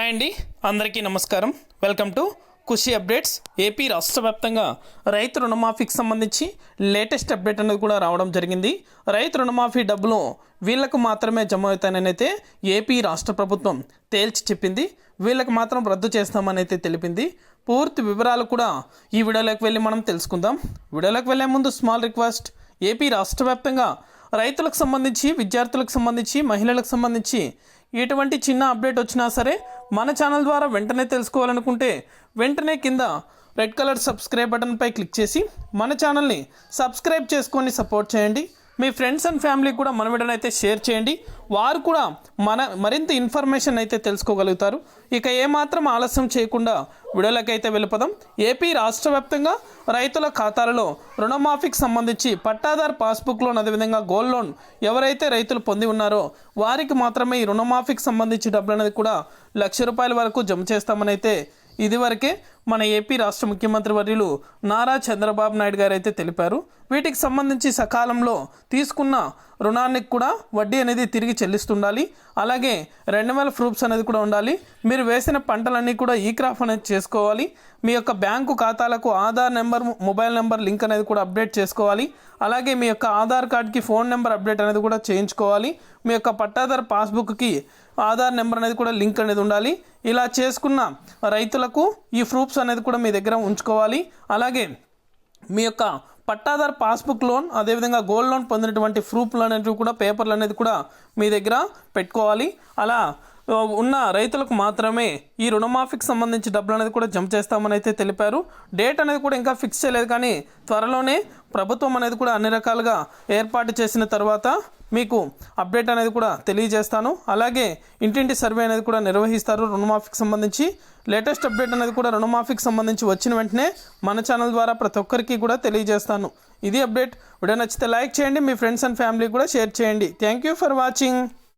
Hi అండి, అందరికీ నమస్కారం. Welcome to Khushi updates. AP రాష్ట్ర వ్యాప్తంగా రైతు రుణమాఫీకి సంబంధించి లేటెస్ట్ అప్డేట్ అనేది కూడా రావడం జరిగింది. రైతు రుణమాఫీ డబ్బులు వీళ్ళకు మాత్రమే జమ అవుతాయని అయితే ఏపీ రాష్ట్ర ప్రభుత్వం తేల్చి చెప్పింది. వీళ్ళకి మాత్రం రద్దు చేస్తామని అయితే తెలిపింది. పూర్తి వివరాలు కూడా ఈ వీడియోలోకి వెళ్ళి మనం తెలుసుకుందాం. వీడియోలోకి వెళ్ళే ముందు స్మాల్ రిక్వెస్ట్, ఏపీ రాష్ట్ర వ్యాప్తంగా రైతులకు సంబంధించి, విద్యార్థులకు సంబంధించి, మహిళలకు సంబంధించి ఎటువంటి చిన్న అప్డేట్ వచ్చినా సరే మన ఛానల్ ద్వారా వెంటనే తెలుసుకోవాలనుకుంటే వెంటనే కింద రెడ్ కలర్ సబ్స్క్రైబ్ బటన్పై క్లిక్ చేసి మన ఛానల్ని సబ్స్క్రైబ్ చేసుకొని సపోర్ట్ చేయండి. మీ ఫ్రెండ్స్ అండ్ ఫ్యామిలీ కూడా మన వీడియోని అయితే షేర్ చేయండి. వారు కూడా మరింత ఇన్ఫర్మేషన్ అయితే తెలుసుకోగలుగుతారు. ఇక ఏమాత్రం ఆలస్యం చేయకుండా వీడియోలోకి అయితే వెళ్ళిపోదాం. ఏపీ రాష్ట్ర వ్యాప్తంగా రైతుల ఖాతాలలో రుణమాఫీకి సంబంధించి పట్టాదారు పాస్బుక్ లోన్, అదేవిధంగా గోల్డ్ లోన్ ఎవరైతే రైతులు పొంది ఉన్నారో వారికి మాత్రమే ఈ రుణమాఫీకి సంబంధించి డబ్బులు అనేది కూడా ₹1,00,000 వరకు జమ చేస్తామని అయితే ఇదివరకే మన ఏపీ రాష్ట్ర ముఖ్యమంత్రి వర్యులు నారా చంద్రబాబు నాయుడు గారు అయితే తెలిపారు. వీటికి సంబంధించి సకాలంలో తీసుకున్న రుణానికి కూడా వడ్డీ అనేది తిరిగి చెల్లిస్తుండాలి. అలాగే 2000 ప్రూఫ్స్ అనేది కూడా ఉండాలి. మీరు వేసిన పంటలన్నీ కూడా ఈ క్రాప్ అనేది చేసుకోవాలి. మీ యొక్క బ్యాంకు ఖాతాలకు Aadhaar number, mobile number link అనేది కూడా అప్డేట్ చేసుకోవాలి. అలాగే మీ యొక్క ఆధార్ కార్డ్కి ఫోన్ నెంబర్ అప్డేట్ అనేది కూడా చేయించుకోవాలి. మీ యొక్క పట్టాదారు పాస్బుక్కి ఆధార్ నెంబర్ అనేది కూడా లింక్ అనేది ఉండాలి. ఇలా చేసుకున్న రైతులకు ఈ ప్రూఫ్స్ అనేది కూడా మీ దగ్గర ఉంచుకోవాలి. అలాగే మీ యొక్క పట్టాదారు పాస్బుక్ లోన్, అదేవిధంగా గోల్డ్ లోన్ పొందినటువంటి ప్రూఫ్లు అనేవి కూడా, పేపర్లు అనేది కూడా మీ దగ్గర పెట్టుకోవాలి. అలా ఉన్న రైతులకు మాత్రమే ఈ రుణమాఫీకి సంబంధించి డబ్బులు అనేది కూడా జమ చేస్తామని అయితే తెలిపారు. డేట్ అనేది కూడా ఇంకా ఫిక్స్ చేయలేదు, కానీ త్వరలోనే ప్రభుత్వం అనేది కూడా అన్ని రకాలుగా ఏర్పాటు చేసిన తర్వాత మీకు అప్డేట్ అనేది కూడా తెలియజేస్తాను. అలాగే ఇంటింటి సర్వే అనేది కూడా నిర్వహిస్తారు రుణమాఫీకి సంబంధించి. లేటెస్ట్ అప్డేట్ అనేది కూడా రుణమాఫీకి సంబంధించి వచ్చిన వెంటనే మన ఛానల్ ద్వారా ప్రతి ఒక్కరికి కూడా తెలియజేస్తాను. ఇది అప్డేట్. వీడియో నచ్చితే లైక్ చేయండి, మీ ఫ్రెండ్స్ అండ్ ఫ్యామిలీ కూడా షేర్ చేయండి. Thank you for watching.